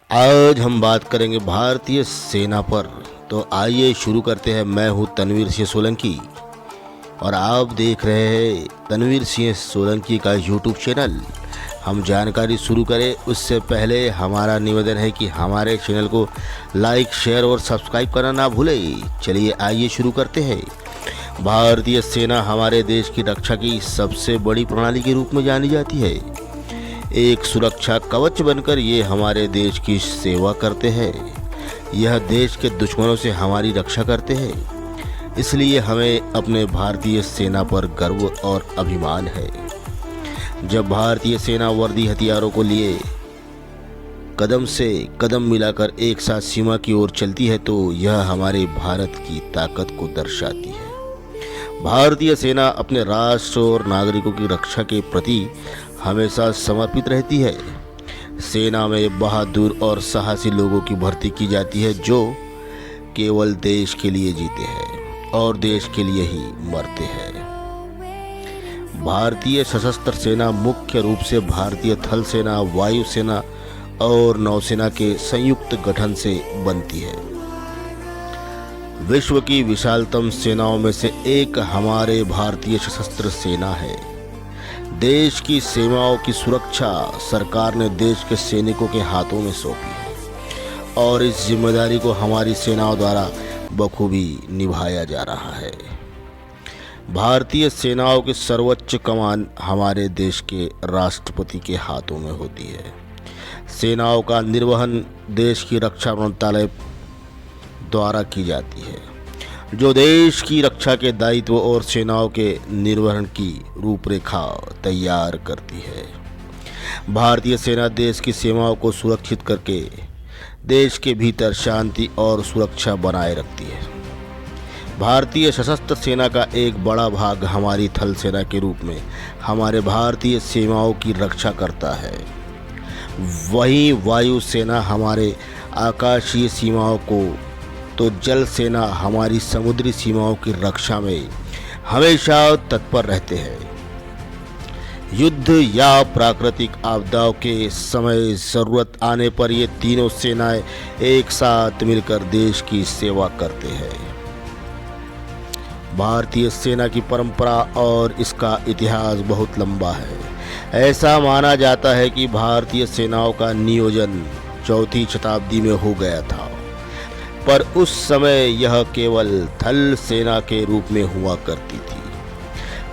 आज हम बात करेंगे भारतीय सेना पर। तो आइए शुरू करते हैं। मैं हूं तनवीर सिंह सोलंकी और आप देख रहे हैं तनवीर सिंह सोलंकी का यूट्यूब चैनल। हम जानकारी शुरू करें उससे पहले हमारा निवेदन है कि हमारे चैनल को लाइक, शेयर और सब्सक्राइब करना ना भूलें। चलिए आइए शुरू करते हैं। भारतीय सेना हमारे देश की रक्षा की सबसे बड़ी प्रणाली के रूप में जानी जाती है। एक सुरक्षा कवच बनकर ये हमारे देश की सेवा करते हैं। यह देश के दुश्मनों से हमारी रक्षा करते हैं। इसलिए हमें अपने भारतीय सेना पर गर्व और अभिमान है। जब भारतीय सेना वर्दी हथियारों को लिए कदम से कदम मिलाकर एक साथ सीमा की ओर चलती है तो यह हमारे भारत की ताकत को दर्शाती है। भारतीय सेना अपने राष्ट्र और नागरिकों की रक्षा के प्रति हमेशा समर्पित रहती है। सेना में बहादुर और साहसी लोगों की भर्ती की जाती है जो केवल देश के लिए जीते हैं और देश के लिए ही मरते हैं। भारतीय सशस्त्र सेना मुख्य रूप से भारतीय थल सेना, वायु सेना और नौसेना के संयुक्त गठन से बनती है। विश्व की विशालतम सेनाओं में से एक हमारे भारतीय सशस्त्र सेना है। देश की सीमाओं की सुरक्षा सरकार ने देश के सैनिकों के हाथों में सौंपी है और इस जिम्मेदारी को हमारी सेनाओं द्वारा बखूबी निभाया जा रहा है। भारतीय सेनाओं की सर्वोच्च कमान हमारे देश के राष्ट्रपति के हाथों में होती है। सेनाओं का निर्वहन देश की रक्षा मंत्रालय द्वारा की जाती है, जो देश की रक्षा के दायित्व और सेनाओं के निर्वहन की रूपरेखा तैयार करती है। भारतीय सेना देश की सीमाओं को सुरक्षित करके देश के भीतर शांति और सुरक्षा बनाए रखती है। भारतीय सशस्त्र सेना का एक बड़ा भाग हमारी थल सेना के रूप में हमारे भारतीय सीमाओं की रक्षा करता है। वहीं वायु सेना हमारे आकाशीय सीमाओं को, तो जल सेना हमारी समुद्री सीमाओं की रक्षा में हमेशा तत्पर रहते हैं। युद्ध या प्राकृतिक आपदाओं के समय जरूरत आने पर ये तीनों सेनाएं एक साथ मिलकर देश की सेवा करते हैं। भारतीय सेना की परंपरा और इसका इतिहास बहुत लंबा है। ऐसा माना जाता है कि भारतीय सेनाओं का नियोजन 4वीं शताब्दी में हो गया था, पर उस समय यह केवल थल सेना के रूप में हुआ करती थी।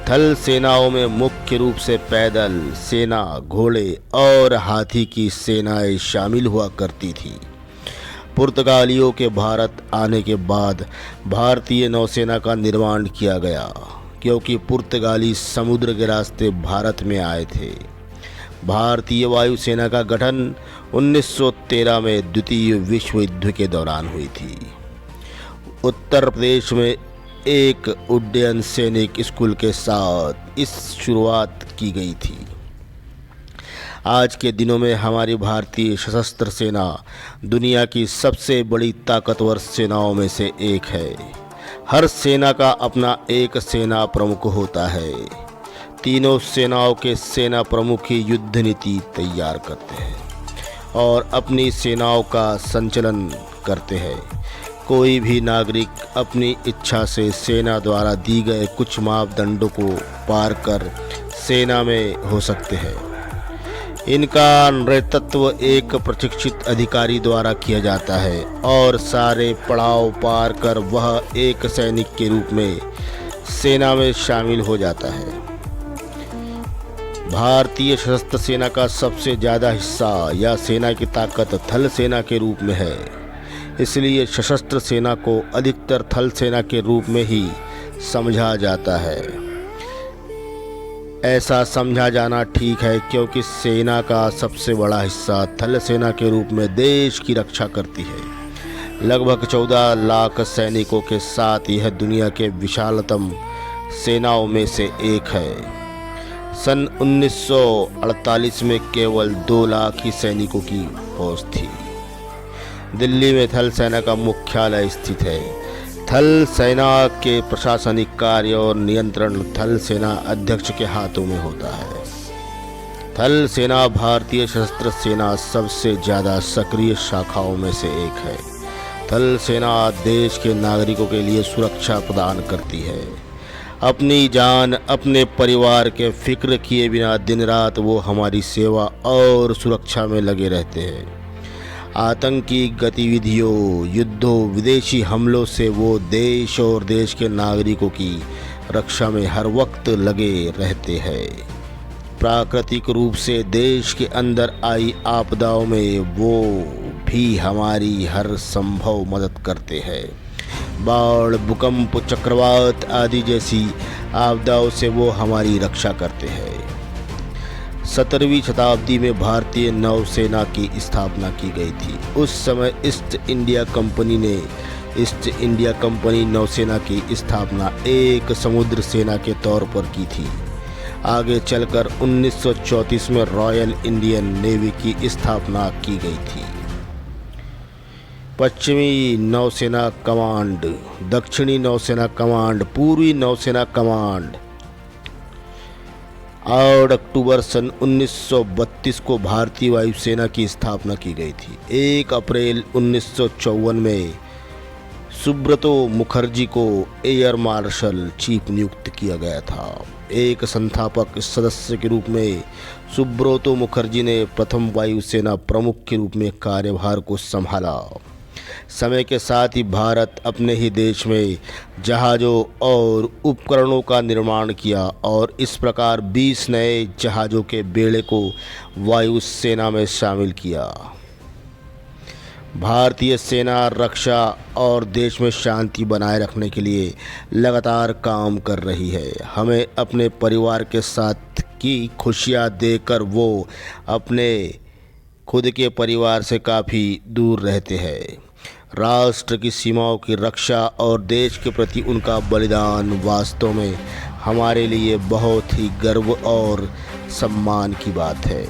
थल सेनाओं में मुख्य रूप से पैदल सेना, घोड़े और हाथी की सेनाएं शामिल हुआ करती थी। पुर्तगालियों के भारत आने के बाद भारतीय नौसेना का निर्माण किया गया, क्योंकि पुर्तगाली समुद्र के रास्ते भारत में आए थे। भारतीय वायुसेना का गठन 1913 में द्वितीय विश्व युद्ध के दौरान हुई थी। उत्तर प्रदेश में एक उड्डयन सैनिक स्कूल के साथ इस शुरुआत की गई थी। आज के दिनों में हमारी भारतीय सशस्त्र सेना दुनिया की सबसे बड़ी ताकतवर सेनाओं में से एक है। हर सेना का अपना एक सेना प्रमुख होता है। तीनों सेनाओं के सेना प्रमुख ही युद्ध नीति तैयार करते हैं और अपनी सेनाओं का संचालन करते हैं। कोई भी नागरिक अपनी इच्छा से सेना द्वारा दी गए कुछ मापदंडों को पार कर सेना में हो सकते हैं। इनका नेतृत्व एक प्रशिक्षित अधिकारी द्वारा किया जाता है और सारे पड़ाव पार कर वह एक सैनिक के रूप में सेना में शामिल हो जाता है। भारतीय सशस्त्र सेना का सबसे ज़्यादा हिस्सा या सेना की ताकत थल सेना के रूप में है। इसलिए सशस्त्र सेना को अधिकतर थल सेना के रूप में ही समझा जाता है। ऐसा समझा जाना ठीक है, क्योंकि सेना का सबसे बड़ा हिस्सा थल सेना के रूप में देश की रक्षा करती है। लगभग 14 लाख सैनिकों के साथ यह दुनिया के विशालतम सेनाओं में से एक है। सन 1948 में केवल 2 लाख ही सैनिकों की फौज थी। दिल्ली में थल सेना का मुख्यालय स्थित है। थल सेना के प्रशासनिक कार्य और नियंत्रण थल सेना अध्यक्ष के हाथों में होता है। थल सेना भारतीय सशस्त्र सेना सबसे ज़्यादा सक्रिय शाखाओं में से एक है। थल सेना देश के नागरिकों के लिए सुरक्षा प्रदान करती है। अपनी जान, अपने परिवार के फिक्र किए बिना दिन रात वो हमारी सेवा और सुरक्षा में लगे रहते हैं। आतंकी गतिविधियों, युद्धों, विदेशी हमलों से वो देश और देश के नागरिकों की रक्षा में हर वक्त लगे रहते हैं। प्राकृतिक रूप से देश के अंदर आई आपदाओं में वो भी हमारी हर संभव मदद करते हैं। बाढ़, भूकंप, चक्रवात आदि जैसी आपदाओं से वो हमारी रक्षा करते हैं। 17वीं शताब्दी में भारतीय नौसेना की स्थापना की गई थी। उस समय ईस्ट इंडिया कंपनी नौसेना की स्थापना एक समुद्र सेना के तौर पर की थी। आगे चलकर 1934 में रॉयल इंडियन नेवी की स्थापना की गई थी। पश्चिमी नौसेना कमांड, दक्षिणी नौसेना कमांड, पूर्वी नौसेना कमांड। 8 अक्टूबर सन 1932 को भारतीय वायुसेना की स्थापना की गई थी। 1 अप्रैल 1954 में सुब्रतो मुखर्जी को एयर मार्शल चीफ नियुक्त किया गया था। एक संस्थापक सदस्य के रूप में सुब्रतो मुखर्जी ने प्रथम वायुसेना प्रमुख के रूप में कार्यभार को संभाला। समय के साथ ही भारत अपने ही देश में जहाज़ों और उपकरणों का निर्माण किया और इस प्रकार 20 नए जहाज़ों के बेड़े को वायुसेना में शामिल किया। भारतीय सेना रक्षा और देश में शांति बनाए रखने के लिए लगातार काम कर रही है। हमें अपने परिवार के साथ की खुशियाँ देकर वो अपने खुद के परिवार से काफ़ी दूर रहते हैं। राष्ट्र की सीमाओं की रक्षा और देश के प्रति उनका बलिदान वास्तव में हमारे लिए बहुत ही गर्व और सम्मान की बात है।